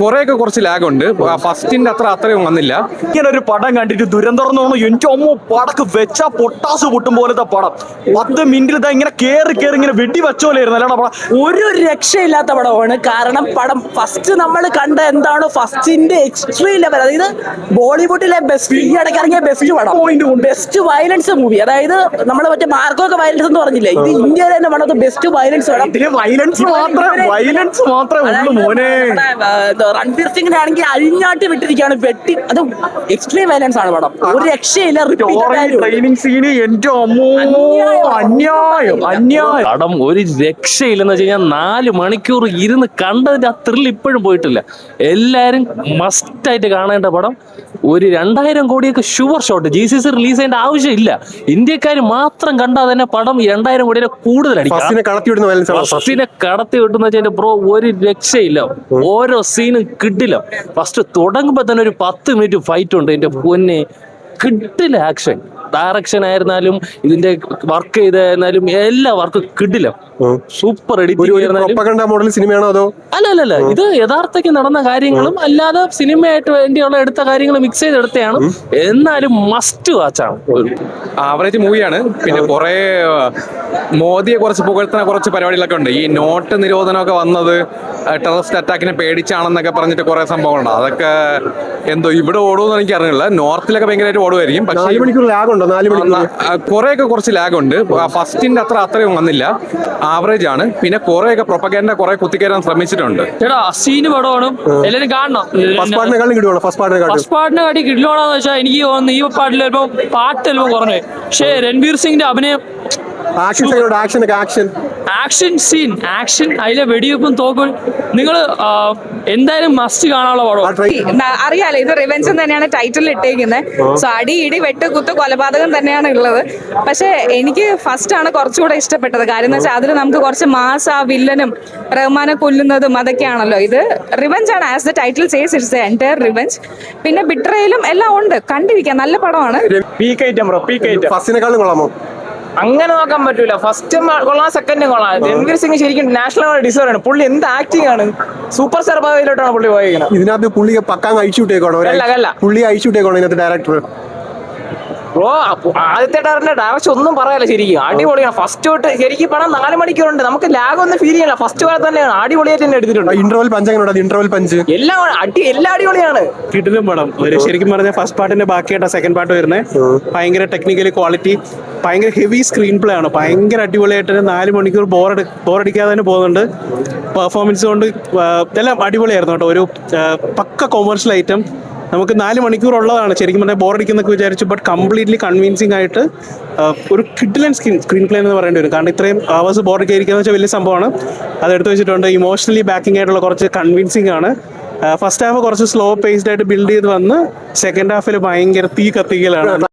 കുറെയൊക്കെ കുറച്ച് ലാഗ് ഉണ്ട്. ഫസ്റ്റിന്റെ അത്രയും വന്നില്ല. ഇങ്ങനെ ഒരു പടം കണ്ടിട്ട് ദുരന്തം എനിക്ക് അമ്മ പടക്ക് വെച്ച പൊട്ടാസ് പൊട്ടും പോലത്തെ പടം 10 മിനിറ്റിൽ ഇങ്ങനെ കേറി ഇങ്ങനെ വെടി വെച്ചോലായിരുന്നു അല്ലാതെ പടം ഒരു രക്ഷയില്ലാത്ത പടമാണ്. കാരണം പടം ഫസ്റ്റ് നമ്മൾ കണ്ട എന്താണ് ഫസ്റ്റിന്റെ എക്സ്ട്രീം ലെവൽ, അതായത് ബോളിവുഡിലെ ബെസ്റ്റ്, ഈ ഇടയ്ക്ക് ഇറങ്ങിയ ബെസ്റ്റ് പടം, ബെസ്റ്റ് വയലൻസ് മൂവി. അതായത് നമ്മൾ മറ്റേ മാർക്കോക്കെ വയലൻസ് എന്ന് പറഞ്ഞില്ലേ, ഇത് ഇന്ത്യയിലെ തന്നെ one of the best violence പടം. വയലൻസ് മാത്രമേ ഉള്ളൂ മോനെ. രൺവീർ സിംഗിനെ ആണെങ്കിൽ അഴിഞ്ഞാട്ടി വിട്ടിരിക്കുകയാണ്, വെട്ടി. അത് എക്സ്ട്രീം വയലൻസ് ആണ് പടം, ഒരു രക്ഷയില്ല. ട്രെയിനിങ് സീന് എന്റെ അമ്മോ അന്യായം. പടം ഒരു രക്ഷയില്ലെന്ന് വെച്ച് കഴിഞ്ഞാൽ 4 മണിക്കൂർ ഇരുന്ന് കണ്ടതിന്റെ ആ ത്രില്ല് ഇപ്പോഴും പോയിട്ടില്ല. എല്ലാരും മസ്റ്റായിട്ട് കാണേണ്ട പടം. ഒരു 2000 കോടിയൊക്കെ ഷുവർ ഷോട്ട്. GCC റിലീസ് ചെയ്യേണ്ട ആവശ്യമില്ല. ഇന്ത്യക്കാർ മാത്രം കണ്ടാൽ തന്നെ പടം 2000 കോടിയുടെ കൂടുതലടിക്കും. ഫസ്റ്റിനെ കടത്തി വിട്ടുന്ന വെച്ചാൽ ബ്രോ ഒരു രക്ഷയില്ല. ഓരോ സീനും കിട്ടില്ല. ഫസ്റ്റ് തുടങ്ങുമ്പോ തന്നെ ഒരു 10 മിനിറ്റ് ഫൈറ്റ് ഉണ്ട്. എന്റെ പൊന്നെ കിട്ടില്ല. ആക്ഷൻ, ഡയറക്ഷൻ ആയിരുന്നാലും ഇതിന്റെ വർക്ക് ചെയ്തായിരുന്നാലും എല്ലാ വർക്കും കിട്ടില്ല. സൂപ്പർ എഡിറ്റിംഗ് മോഡൽ സിനിമയാണോ അതോ? അല്ല, ഇത് യഥാർത്ഥത്തിൽ നടന്ന കാര്യങ്ങളും അല്ലാതെ സിനിമയായിട്ട് വേണ്ടിയുള്ള എടുത്ത കാര്യങ്ങൾ മിക്സ് ചെയ്തെടുത്തതാണ്. എന്നാലും മസ്റ്റ് വാച്ചാണ്. ആവറേജ് മൂവിയാണ്. പിന്നെ കുറെ മോദിയെ കുറച്ച് പുകഴ്ത്തുന്ന കുറച്ച് പരിപാടികളൊക്കെ ഉണ്ട്. ഈ നോട്ട് നിരോധനമൊക്കെ വന്നത് ടെററിസ്റ്റ് അറ്റാക്കിനെ പേടിച്ചാണെന്നൊക്കെ പറഞ്ഞിട്ട് കുറെ സംഭവങ്ങളുണ്ട്. അതൊക്കെ എന്തോ ഇവിടെ ഓടുമെന്ന് എനിക്ക് അറിയില്ല. നോർത്തിലൊക്കെ ഭയങ്കരമായിട്ട് ഓടുമായിരിക്കും. പക്ഷേ കുറെയൊക്കെ കുറച്ച് ലാഗ് ഉണ്ട്. ഫസ്റ്റിന്റെ അത്രയും വന്നില്ല. ആവറേജ് ആണ്. പിന്നെ കുറെയൊക്കെ പ്രൊപ്പഗൻഡ കുറെ കുത്തിക്കയറാൻ ശ്രമിച്ചിട്ടുണ്ട്. ചേട്ടാ സീന് പടമാണ്, എല്ലാവരും കാണണം. ഫസ്റ്റ് പാട്ടിനെ കാട്ടി കിടിലോണെന്ന് വെച്ചാൽ എനിക്ക് തോന്നുന്നു ഈ പാട്ടിൽ ചിലപ്പോൾ പാട്ട് ചിലപ്പോൾ കുറഞ്ഞു. പക്ഷേ രൺവീർ സിംഗിന്റെ അഭിനയം, ആക്ഷൻ സീൻ, ആക്ഷൻ, അതിലെ വെടിവെപ്പും തോക്കും നിങ്ങൾ എന്തായാലും മസ്റ്റ് കാണാനുള്ള പടം. അറിയാലോ ഇത് റിവെഞ്ച് തന്നെയാണ് ടൈറ്റിൽ ഇട്ടേക്കുന്നത്. സോ അടി ഇടി വെട്ട് കുത്ത് കൊലപാതകം തന്നെയാണ് ഉള്ളത്. പക്ഷെ എനിക്ക് ഫസ്റ്റ് ആണ് കുറച്ചുകൂടെ ഇഷ്ടപ്പെട്ടത്. കാര്യം എന്ന് വെച്ചാൽ അതിൽ നമുക്ക് കുറച്ച് മാസ്, ആ വില്ലനും റഹ്മാനെ കൊല്ലുന്നതും അതൊക്കെയാണല്ലോ. ഇത് റിവെഞ്ച് ആണ്. As the title says it's the entire revenge. പിന്നെ ബിട്രയലും എല്ലാം ഉണ്ട്. കണ്ടിരിക്കാം, നല്ല പടമാണ്. അങ്ങനെ നോക്കാൻ പറ്റൂല. ഫസ്റ്റ് കൊള്ളാം, സെക്കൻഡും കൊള്ളാം. രൺവീർ സിംഗ് ശരിക്കും നാഷണൽ അവാർഡ് ഡിസേർവ് ആണ്. പുള്ളി എന്ത് ആക്ടിംഗ് ആണ്. സൂപ്പർ സ്റ്റാർ പദവിയിലോട്ടാണ് പുള്ളി പോയിരിക്കുന്നത്. ഇതിനകത്ത് പുള്ളി പക്കാൻ അയച്ചു വിട്ടേക്കോണോ? പുള്ളി അയച്ചു വിട്ടേക്കോണോ ഇതിനകത്ത് ഡയറക്ടർ? ബ്രോ ആദ്യത്തെ ഡയറക്ഷൻ ഒന്നും പറയാല്ല. ശരിക്കും അടിപൊളിയാണ്. ഫസ്റ്റ് തൊട്ട് ശരിക്കും പണം 4 മണിക്കൂറുണ്ട്. നമുക്ക് ലാഗ് ഒന്നും ഫീൽ ചെയ്യല. ഫസ്റ്റ് പോലെ തന്നെയാണ് അടിപൊളിയായിട്ട് തന്നെ എടുത്തിട്ടുണ്ട്. ഇന്റർവൽ പഞ്ച് എല്ലാം അടിപൊളിയാണ്. കിടിലം പടം. ശരിക്കും പറഞ്ഞാൽ ഫസ്റ്റ് പാർട്ടിന്റെ ബാക്കിയായിട്ടാണ് സെക്കൻഡ് പാർട്ട് വരുന്നത്. ഭയങ്കര ടെക്നിക്കലി ക്വാളിറ്റി, ഭയങ്കര ഹെവി സ്ക്രീൻ പ്ലേ ആണ്. ഭയങ്കര അടിപൊളിയായിട്ട് 4 മണിക്കൂർ ബോറടിക്കാതെ തന്നെ പോകുന്നുണ്ട്. പെർഫോമൻസ് കൊണ്ട് എല്ലാം അടിപൊളിയായിരുന്നു കേട്ടോ. ഒരു പക്ക കൊമേഴ്ഷ്യൽ ഐറ്റം. നമുക്ക് 4 മണിക്കൂർ ഉള്ളതാണ്. ശരിക്കും പറഞ്ഞാൽ ബോറടിക്കുന്നൊക്കെ വിചാരിച്ചു. ബട്ട് കംപ്ലീറ്റ്ലി കൺവിൻസിങ് ആയിട്ട് ഒരു കിഡിലൻ സ്ക്രീൻ പ്ലേ എന്ന് പറയേണ്ടി വരും. കാരണം ഇത്രയും അവേഴ്സ് ബോറടിക്കാതിരിക്കുക വെച്ചാൽ വലിയ സംഭവമാണ്. അതെടുത്ത് വെച്ചിട്ടുണ്ട്. ഇമോഷണലി ബാക്കിംഗ് ആയിട്ടുള്ള കുറച്ച് കൺവിൻസിങ് ആണ്. ഫസ്റ്റ് ഹാഫ് കുറച്ച് സ്ലോ പേസ്ഡ് ആയിട്ട് ബിൽഡ് ചെയ്ത് വന്ന് സെക്കൻഡ് ഹാഫിൽ ഭയങ്കര തീ കത്തിക്കലാണ്.